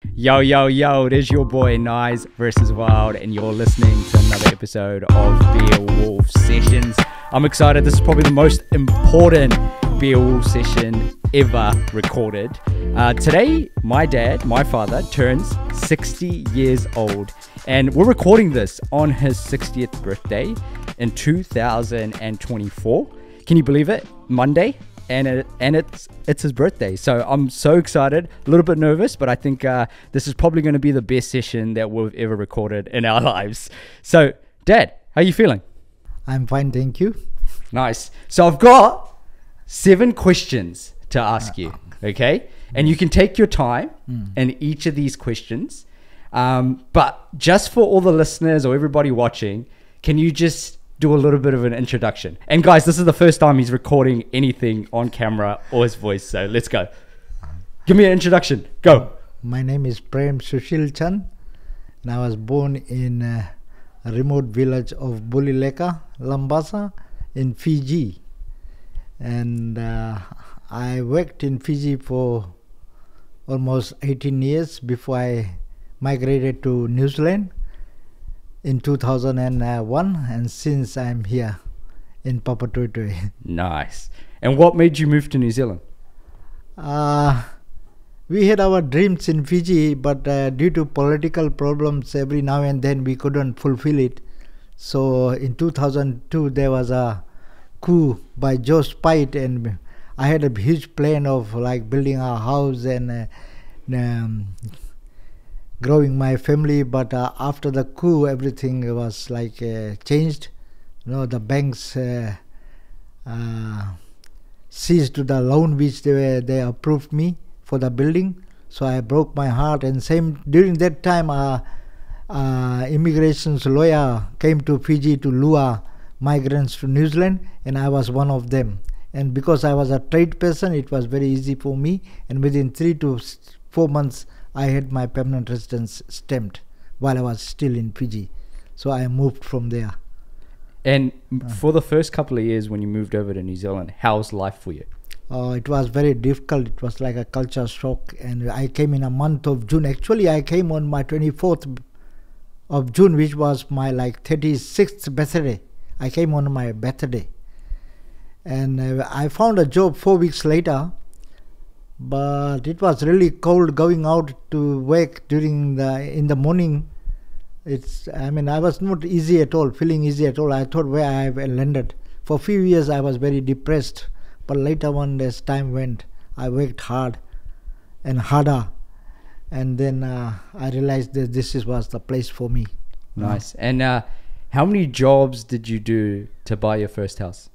Yo, yo, yo, it is your boy Nice versus Wild, and you're listening to another episode of Beowulf Sessions. I'm excited. This is probably the most important Beowulf session ever recorded. Today, my father, turns 60 years old, and we're recording this on his 60th birthday in 2024. Can you believe it? Monday. And it's his birthday, so I'm so excited, a little bit nervous, but I think this is probably going to be the best session that we've ever recorded in our lives. So, Dad, how are you feeling? I'm fine, thank you. Nice. So I've got 7 questions to ask you, okay? And you can take your time in each of these questions, but just for all the listeners or everybody watching, can you just do a little bit of an introduction? And guys, this is the first time he's recording anything on camera or his voice, so let's go. Give me an introduction. Go. My name is Prem Sushil Chand, and I was born in a remote village of Bulileka, Lambasa, in Fiji. And I worked in Fiji for almost 18 years before I migrated to New Zealand in 2001, and since I'm here in Papua Territory. Nice. And what made you move to New Zealand? We had our dreams in Fiji, but due to political problems every now and then we couldn't fulfill it. So in 2002 there was a coup by Joe Spite, and I had a huge plan of like building a house and growing my family, but after the coup everything was like changed. You know, the banks seized the loan which they approved me for the building, so I broke my heart. And same during that time immigration's lawyer came to Fiji to lure migrants to New Zealand, and I was one of them. And because I was a trade person, it was very easy for me, and within 3 to 4 months I had my permanent residence stamped while I was still in Fiji. So I moved from there. And for the first couple of years when you moved over to New Zealand, how was life for you? It was very difficult. It was like a culture shock. And I came in a month of June. Actually, I came on my 24th of June, which was my like 36th birthday. I came on my birthday. And I found a job 4 weeks later. But it was really cold going out to work in the morning. I was not easy at all, feeling easy at all. I thought where I have landed. For a few years I was very depressed, but later on as time went, I worked hard and harder, and then I realized that this was the place for me. Nice. And how many jobs did you do to buy your first house?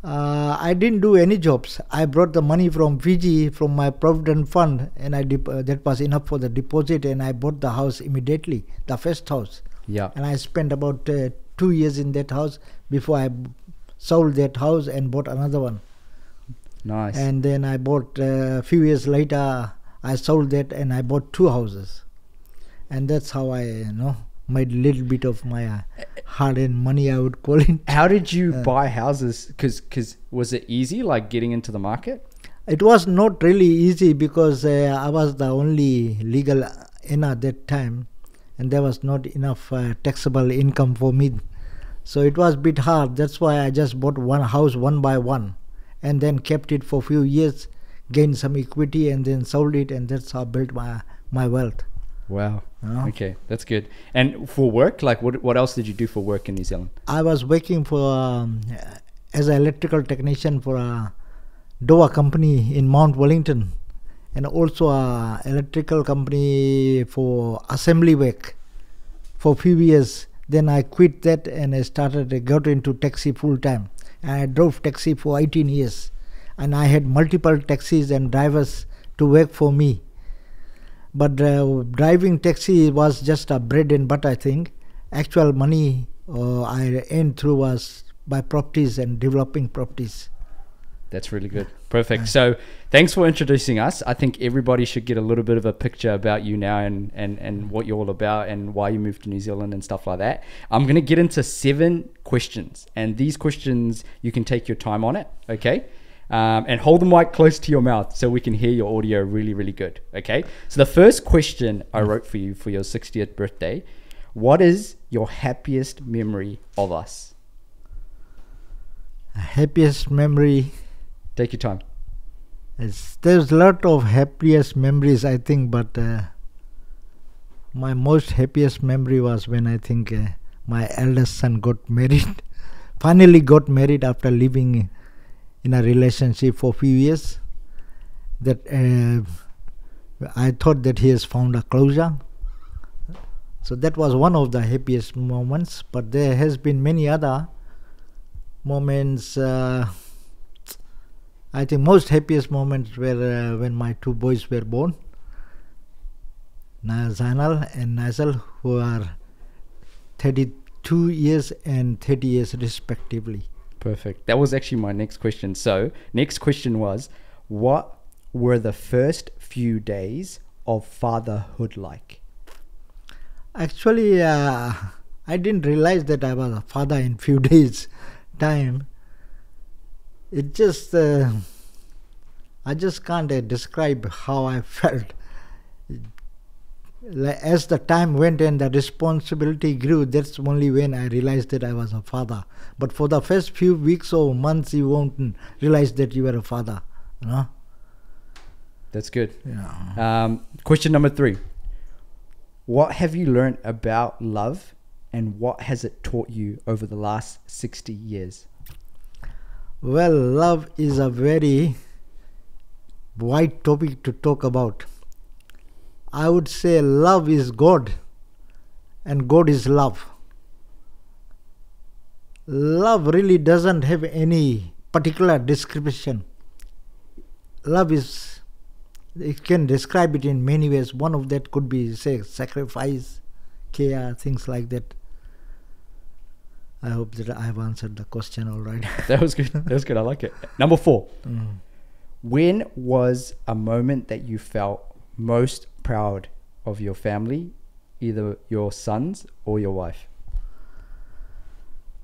I didn't do any jobs. I brought the money from Fiji from my provident fund, and that was enough for the deposit, and I bought the house immediately, the first house. Yeah. And I spent about 2 years in that house before I sold that house and bought another one. Nice. And then I bought a few years later, I sold that and I bought 2 houses. And that's how I made a little bit of my hard-earned money, I would call it. How did you buy houses? Because was it easy, like getting into the market? It was not really easy because I was the only legal owner at that time, and there was not enough taxable income for me. So it was a bit hard. That's why I just bought one house one by one, and then kept it for a few years, gained some equity, and then sold it, and that's how I built my wealth. Wow. Okay, that's good. And for work, like what else did you do for work in New Zealand? I was working for as an electrical technician for a door company in Mount Wellington, and also a electrical company for assembly work for a few years. Then I quit that and I got into taxi full time. And I drove taxi for 18 years, and I had multiple taxis and drivers to work for me. But driving taxi was just a bread and butter, I think. Actual money I earned through was by properties and developing properties. That's really good. Perfect. So thanks for introducing us. I think everybody should get a little bit of a picture about you now and what you're all about and why you moved to New Zealand and stuff like that. I'm going to get into 7 questions, and these questions, you can take your time on it, okay? And hold the mic close to your mouth so we can hear your audio really, really good. Okay. So the first question I wrote for you for your 60th birthday: what is your happiest memory of us? Happiest memory. Take your time. There's a lot of happiest memories, I think, but my most happiest memory was when I think my eldest son got married. Finally got married after living in a relationship for a few years. That I thought that he has found a closure. So that was one of the happiest moments. But there has been many other moments. I think most happiest moments were when my two boys were born, Zainal and Nigel, who are 32 years and 30 years respectively. Perfect. That was actually my next question. So next question was, what were the first few days of fatherhood like? Actually, I didn't realize that I was a father in few days time. It just, I just can't describe how I felt. As the time went and the responsibility grew, that's only when I realized that I was a father. But for the first few weeks or months, you won't realize that you were a father. You know? That's good. Yeah. Question number 3. What have you learned about love, and what has it taught you over the last 60 years? Well, love is a very wide topic to talk about. I would say love is God and God is love. Love really doesn't have any particular description. Love is, it can describe it in many ways. One of that could be, say, sacrifice, care, things like that. I hope that I have answered the question all right. That was good. That was good. I like it. Number 4. When was a moment that you felt most proud of your family, either your sons or your wife?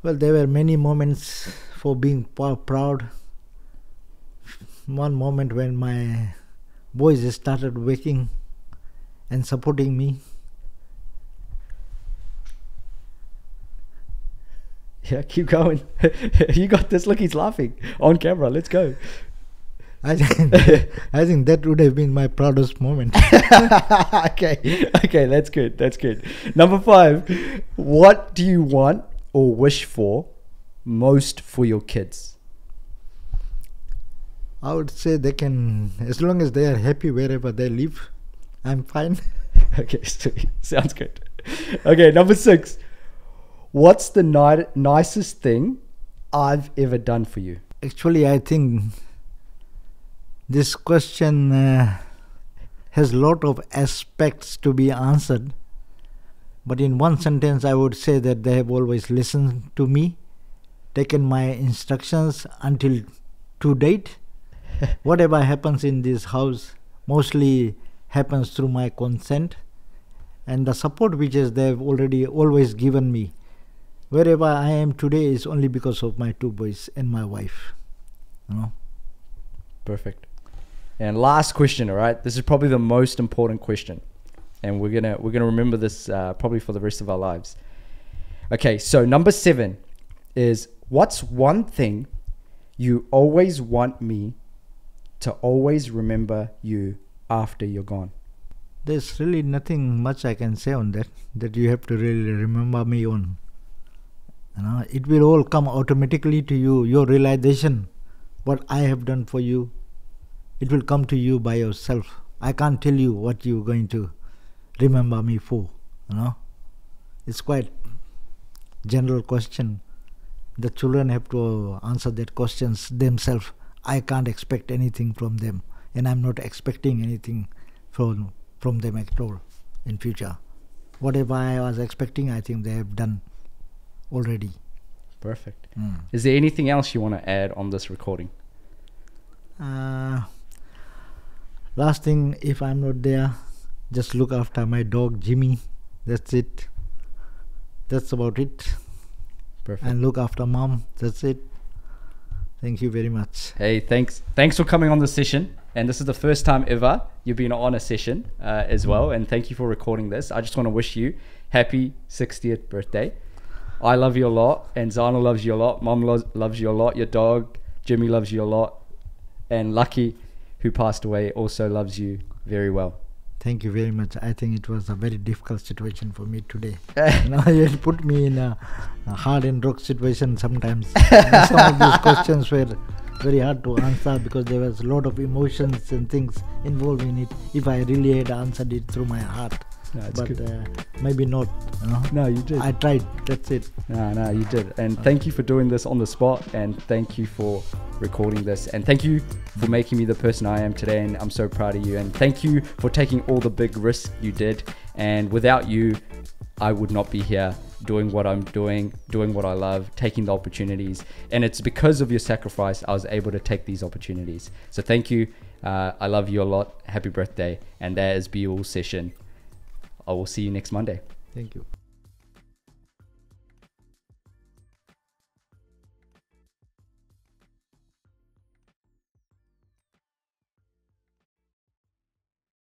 Well, there were many moments for being proud. One moment when my boys started waking and supporting me. Yeah, keep going. You got this. Look, he's laughing on camera. Let's go. I think that would have been my proudest moment. Okay, that's good. That's good. Number 5, what do you want or wish for most for your kids? I would say they can, as long as they are happy wherever they live, I'm fine. Okay, sweet. Sounds good. Okay, number 6. What's the nicest thing I've ever done for you? Actually, I think this question has a lot of aspects to be answered. But in one sentence, I would say that they have always listened to me, taken my instructions until to date. Whatever happens in this house mostly happens through my consent and the support which is they have already always given me. Wherever I am today is only because of my two boys and my wife. You know? Perfect. And last question, all right? This is probably the most important question, and we're gonna remember this probably for the rest of our lives. Okay, so number 7 is, what's one thing you always want me to always remember you after you're gone? There's really nothing much I can say on that. That you have to really remember me on. You know, it will all come automatically to you. Your realization, what I have done for you, it will come to you by yourself. I can't tell you what you're going to remember me for. You know, it's quite general question. The children have to answer that questions themselves. I can't expect anything from them, and I'm not expecting anything from them at all in future. Whatever I was expecting, I think they have done already. Perfect. Is there anything else you want to add on this recording? Last thing, if I'm not there, just look after my dog Jimmy. That's it. That's about it. Perfect. And look after mom. That's it. Thank you very much. Hey, thanks for coming on the session. And this is the first time ever you've been on a session as well. And thank you for recording this. I just want to wish you happy 60th birthday. I love you a lot, and Zana loves you a lot. Mom loves you a lot. Your dog Jimmy loves you a lot, and Lucky, who passed away, also loves you very well. Thank you very much. I think it was a very difficult situation for me today. You put me in a hard and rock situation sometimes. Some of these questions were very hard to answer because there was a lot of emotions and things involved in it. If I really had answered it through my heart. No, but maybe not. No, you did. I tried. That's it. No, you did. And thank you for doing this on the spot, and thank you for recording this, and thank you for making me the person I am today. And I'm so proud of you, and thank you for taking all the big risks you did. And without you, I would not be here doing what I'm doing what I love, taking the opportunities. And it's because of your sacrifice I was able to take these opportunities. So thank you. I love you a lot. Happy birthday. And that is Be All Session. I will see you next Monday. Thank you.